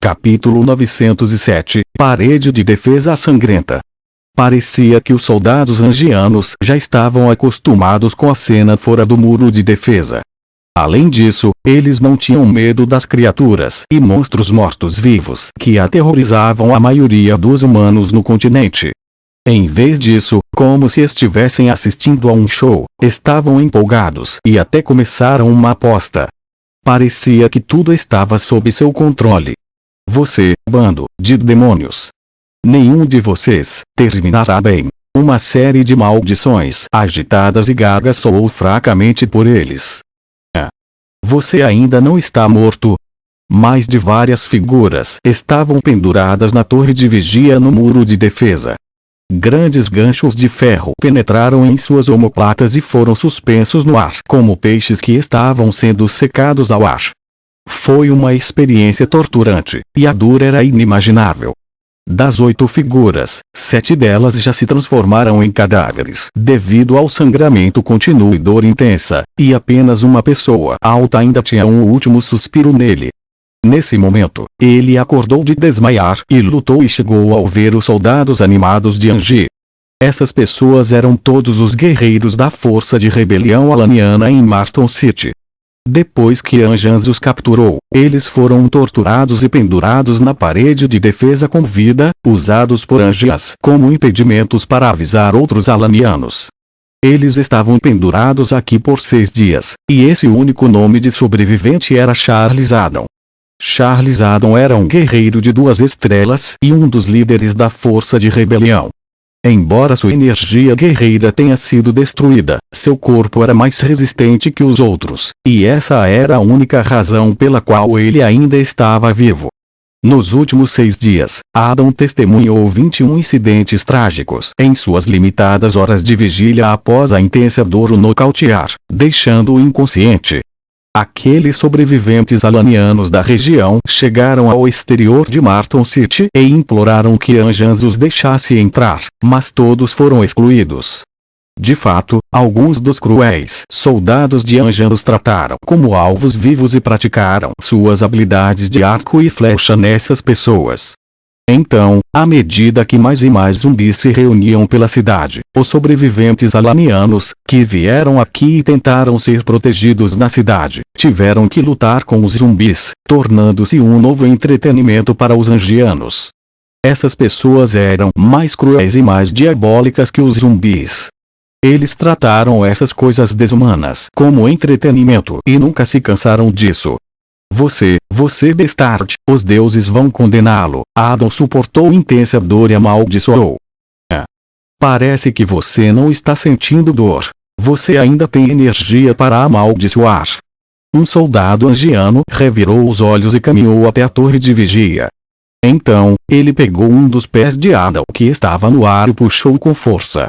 Capítulo 907 – Parede de defesa sangrenta. Parecia que os soldados angianos já estavam acostumados com a cena fora do muro de defesa. Além disso, eles não tinham medo das criaturas e monstros mortos-vivos que aterrorizavam a maioria dos humanos no continente. Em vez disso, como se estivessem assistindo a um show, estavam empolgados e até começaram uma aposta. Parecia que tudo estava sob seu controle. Você, bando de demônios. Nenhum de vocês terminará bem. Uma série de maldições agitadas e gagas soou fracamente por eles. Você ainda não está morto. Mais de várias figuras estavam penduradas na torre de vigia no muro de defesa. Grandes ganchos de ferro penetraram em suas omoplatas e foram suspensos no ar como peixes que estavam sendo secados ao ar. Foi uma experiência torturante, e a dor era inimaginável. Das 8 figuras, 7 delas já se transformaram em cadáveres devido ao sangramento contínuo e dor intensa, e apenas uma pessoa alta ainda tinha um último suspiro nele. Nesse momento, ele acordou de desmaiar e lutou e chegou ao ver os soldados animados de Anji. Essas pessoas eram todos os guerreiros da força de rebelião alaniana em Marston City. Depois que Anjans os capturou, eles foram torturados e pendurados na parede de defesa com vida, usados por Anjans como impedimentos para avisar outros alanianos. Eles estavam pendurados aqui por 6 dias, e esse único nome de sobrevivente era Charles Adam. Charles Adam era um guerreiro de 2 estrelas e um dos líderes da força de rebelião. Embora sua energia guerreira tenha sido destruída, seu corpo era mais resistente que os outros, e essa era a única razão pela qual ele ainda estava vivo. Nos últimos 6 dias, Adam testemunhou 21 incidentes trágicos em suas limitadas horas de vigília após a intensa dor o nocautear, deixando-o inconsciente. Aqueles sobreviventes alanianos da região chegaram ao exterior de Marston City e imploraram que Anjans os deixasse entrar, mas todos foram excluídos. De fato, alguns dos cruéis soldados de Anjan os trataram como alvos vivos e praticaram suas habilidades de arco e flecha nessas pessoas. Então, à medida que mais e mais zumbis se reuniam pela cidade, os sobreviventes alanianos, que vieram aqui e tentaram ser protegidos na cidade, tiveram que lutar com os zumbis, tornando-se um novo entretenimento para os angianos. Essas pessoas eram mais cruéis e mais diabólicas que os zumbis. Eles trataram essas coisas desumanas como entretenimento e nunca se cansaram disso. Você bastarde, os deuses vão condená-lo. Adam suportou intensa dor e amaldiçoou. Parece que você não está sentindo dor. Você ainda tem energia para amaldiçoar. Um soldado angiano revirou os olhos e caminhou até a torre de vigia. Então, ele pegou um dos pés de Adam que estava no ar e puxou com força.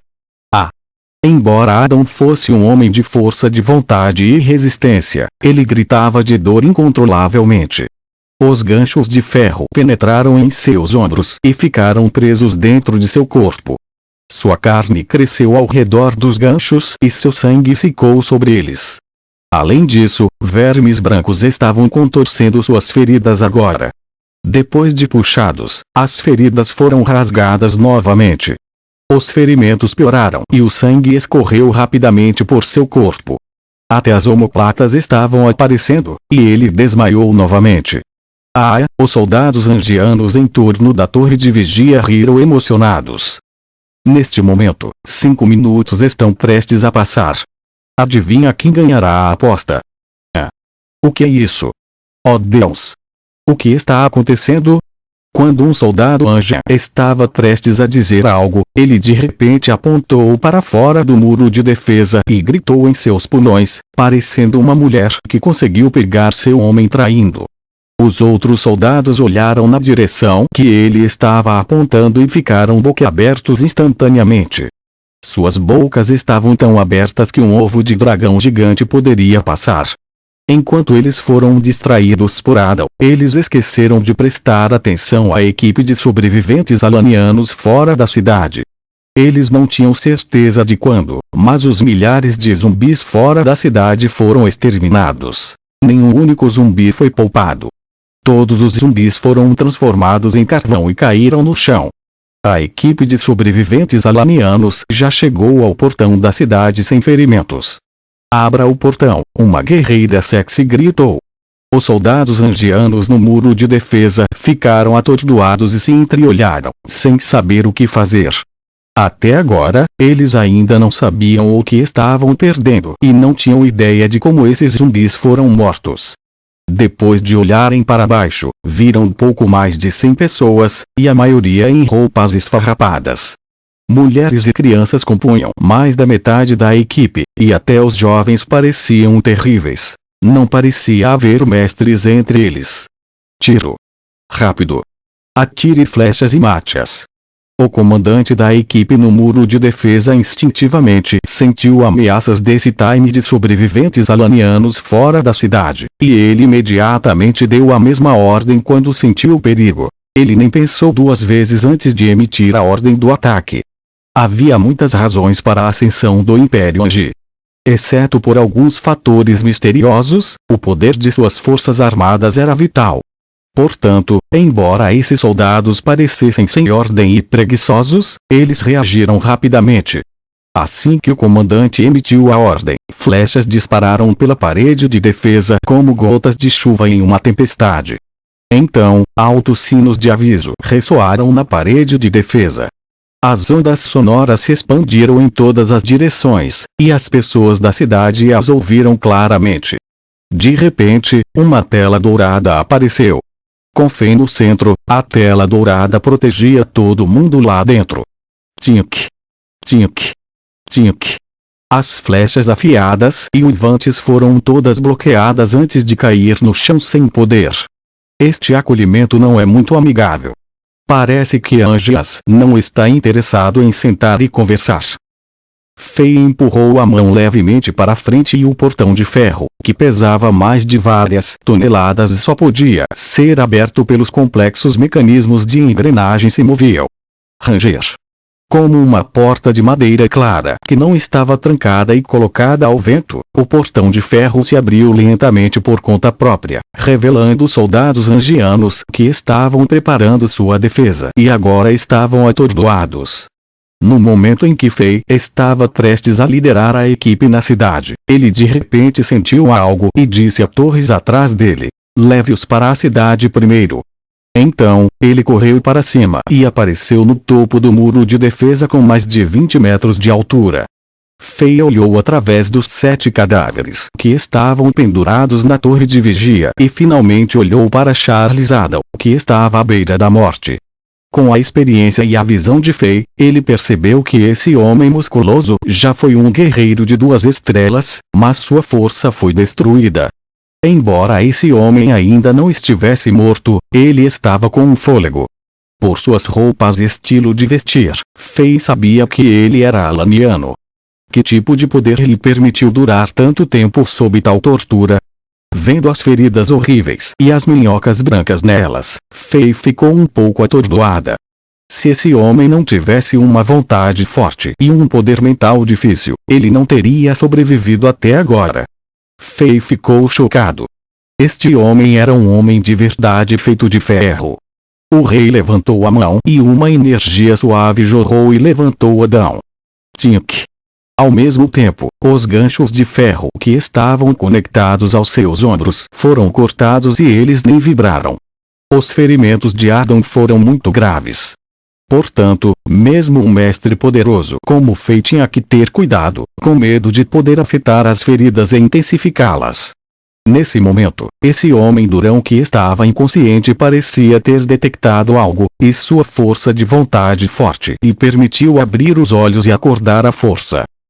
Embora Adam fosse um homem de força de vontade e resistência, ele gritava de dor incontrolavelmente. Os ganchos de ferro penetraram em seus ombros e ficaram presos dentro de seu corpo. Sua carne cresceu ao redor dos ganchos e seu sangue secou sobre eles. Além disso, vermes brancos estavam contorcendo suas feridas agora. Depois de puxados, as feridas foram rasgadas novamente. Os ferimentos pioraram e o sangue escorreu rapidamente por seu corpo. Até as omoplatas estavam aparecendo, e ele desmaiou novamente. Os soldados angianos em torno da torre de vigia riram emocionados. Neste momento, 5 minutos estão prestes a passar. Adivinha quem ganhará a aposta? O que é isso? Oh Deus! O que está acontecendo? Quando um soldado anjan estava prestes a dizer algo, ele de repente apontou para fora do muro de defesa e gritou em seus pulmões, parecendo uma mulher que conseguiu pegar seu homem traindo. Os outros soldados olharam na direção que ele estava apontando e ficaram boquiabertos instantaneamente. Suas bocas estavam tão abertas que um ovo de dragão gigante poderia passar. Enquanto eles foram distraídos por Adam, eles esqueceram de prestar atenção à equipe de sobreviventes alanianos fora da cidade. Eles não tinham certeza de quando, mas os milhares de zumbis fora da cidade foram exterminados. Nenhum único zumbi foi poupado. Todos os zumbis foram transformados em carvão e caíram no chão. A equipe de sobreviventes alanianos já chegou ao portão da cidade sem ferimentos. "Abra o portão", uma guerreira sexy gritou. Os soldados angianos no muro de defesa ficaram atordoados e se entreolharam, sem saber o que fazer. Até agora, eles ainda não sabiam o que estavam perdendo e não tinham ideia de como esses zumbis foram mortos. Depois de olharem para baixo, viram pouco mais de 100 pessoas, e a maioria em roupas esfarrapadas. Mulheres e crianças compunham mais da metade da equipe, e até os jovens pareciam terríveis. Não parecia haver mestres entre eles. "Tiro! Rápido! Atire flechas e mate-as!" O comandante da equipe no muro de defesa instintivamente sentiu ameaças desse time de sobreviventes alanianos fora da cidade, e ele imediatamente deu a mesma ordem quando sentiu o perigo. Ele nem pensou duas vezes antes de emitir a ordem do ataque. Havia muitas razões para a ascensão do Império Angi. Exceto por alguns fatores misteriosos, o poder de suas forças armadas era vital. Portanto, embora esses soldados parecessem sem ordem e preguiçosos, eles reagiram rapidamente. Assim que o comandante emitiu a ordem, flechas dispararam pela parede de defesa como gotas de chuva em uma tempestade. Então, altos sinos de aviso ressoaram na parede de defesa. As ondas sonoras se expandiram em todas as direções, e as pessoas da cidade as ouviram claramente. De repente, uma tela dourada apareceu. Com Fei no centro, a tela dourada protegia todo mundo lá dentro. Tink! Tink! Tink! As flechas afiadas e uivantes foram todas bloqueadas antes de cair no chão sem poder. Este acolhimento não é muito amigável. Parece que Angias não está interessado em sentar e conversar. Fei empurrou a mão levemente para frente e o portão de ferro, que pesava mais de várias toneladas e só podia ser aberto pelos complexos mecanismos de engrenagem se moviam. Ranger. Como uma porta de madeira clara que não estava trancada e colocada ao vento, o portão de ferro se abriu lentamente por conta própria, revelando os soldados angianos que estavam preparando sua defesa e agora estavam atordoados. No momento em que Fei estava prestes a liderar a equipe na cidade, ele de repente sentiu algo e disse a torres atrás dele: "Leve-os para a cidade primeiro." Então, ele correu para cima e apareceu no topo do muro de defesa com mais de 20 metros de altura. Fei olhou através dos 7 cadáveres que estavam pendurados na torre de vigia e finalmente olhou para Charles Adam, que estava à beira da morte. Com a experiência e a visão de Fei, ele percebeu que esse homem musculoso já foi um guerreiro de 2 estrelas, mas sua força foi destruída. Embora esse homem ainda não estivesse morto, ele estava com um fôlego. Por suas roupas e estilo de vestir, Fei sabia que ele era alaniano. Que tipo de poder lhe permitiu durar tanto tempo sob tal tortura? Vendo as feridas horríveis e as minhocas brancas nelas, Fei ficou um pouco atordoada. Se esse homem não tivesse uma vontade forte e um poder mental difícil, ele não teria sobrevivido até agora. Fei ficou chocado. Este homem era um homem de verdade feito de ferro. O rei levantou a mão e uma energia suave jorrou e levantou Adão. Tink! Ao mesmo tempo, os ganchos de ferro que estavam conectados aos seus ombros foram cortados e eles nem vibraram. Os ferimentos de Adão foram muito graves. Portanto, mesmo um mestre poderoso como Fei tinha que ter cuidado, com medo de poder afetar as feridas e intensificá-las. Nesse momento, esse homem durão que estava inconsciente parecia ter detectado algo, e sua força de vontade forte lhe permitiu abrir os olhos e acordar a força.